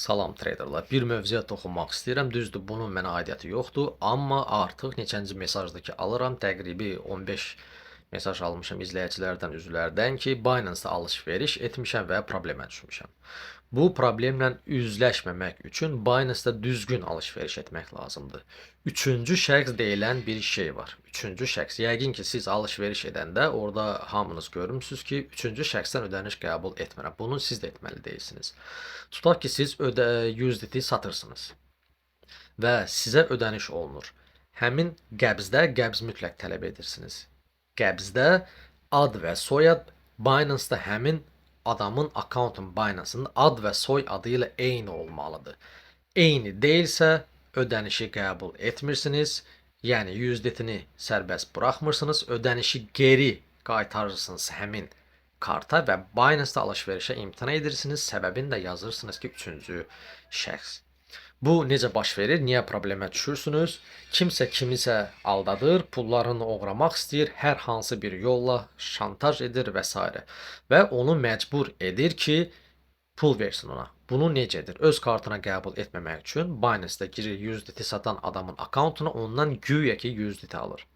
Salam traderlar. Bir mövzuya toxunmaq istəyirəm. Düzdür, bunun mənə aidiyyəti yoxdur, amma artıq neçənci mesajdır ki, alıram. Təqribi 15 mesaj almışam izləyicilərdən, üzvlərdən ki, Binance-da alış-veriş etmişəm və problemə düşmüşəm. Bu problemlə üzləşməmək üçün Binance-da düzgün alış-veriş etmək lazımdır. Üçüncü şəxs deyilən bir şey var. Üçüncü şəxs. Yəqin ki, siz alış-veriş edəndə orada hamınız görmüsünüz ki, üçüncü şəxsdən ödəniş qəbul etmirəm. Bunu siz də etməli deyilsiniz. Tutaq ki, siz USDT satırsınız və sizə ödəniş olunur. Həmin qəbzdə qəbz mütləq tələb edirsiniz. Qəbzdə ad və soyad Binance-da həmin adamın akkauntun Binance-ın ad və soy adı ilə eyni olmalıdır. Eyni deyilsə ödənişi qəbul etmirsiniz. Yəni USDT-ni sərbəst buraxmırsınız, ödənişi geri qaytarırsınız həmin karta və Binance-da alış-verişə imtina edirsiniz. Səbəbini də yazırsınız ki, üçüncü şəxs. Bu necə baş verir? Niyə problemə düşürsünüz? Kimsə kimisə aldadır, pullarını oğramaq istəyir, hər hansı bir yolla şantaj edir və s. Və onu məcbur edir ki, pul versin ona. Bunu necə edir? Öz kartına qəbul etməmək üçün Binance-da girir USDT satan adamın akkauntuna, ondan güya ki USDT alır.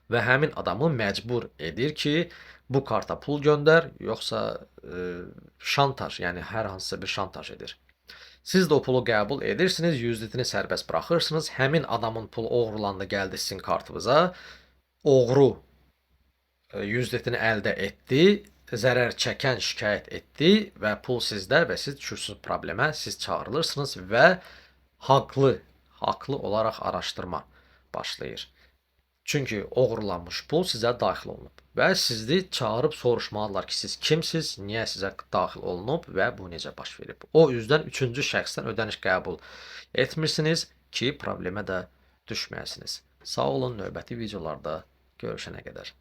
Və həmin adamı məcbur edir ki, bu karta pul göndər, yoxsa şantaj, yəni hər hansısa bir şantaj edir. Siz də o pulu qəbul edirsiniz, USDT-ni sərbəst buraxırsınız. Həmin adamın pulu oğurlandı, gəldi sizin kartınıza. Oğru USDT-ni əldə etdi, zərər çəkən şikayət etdi və pul sizdə və siz düşürsünüz problemə, siz çağırılırsınız və haqlı olaraq araşdırma başlayır. Çünki oğurlanmış pul sizə daxil olunub və sizi çağırıb soruşmalıdırlar ki, siz kimsiz, niyə sizə daxil olunub və bu necə baş verib. O üzdən üçüncü şəxsdən ödəniş qəbul etmirsiniz ki, problemə də düşməyəsiniz. Sağ olun, növbəti videolarda görüşənə qədər.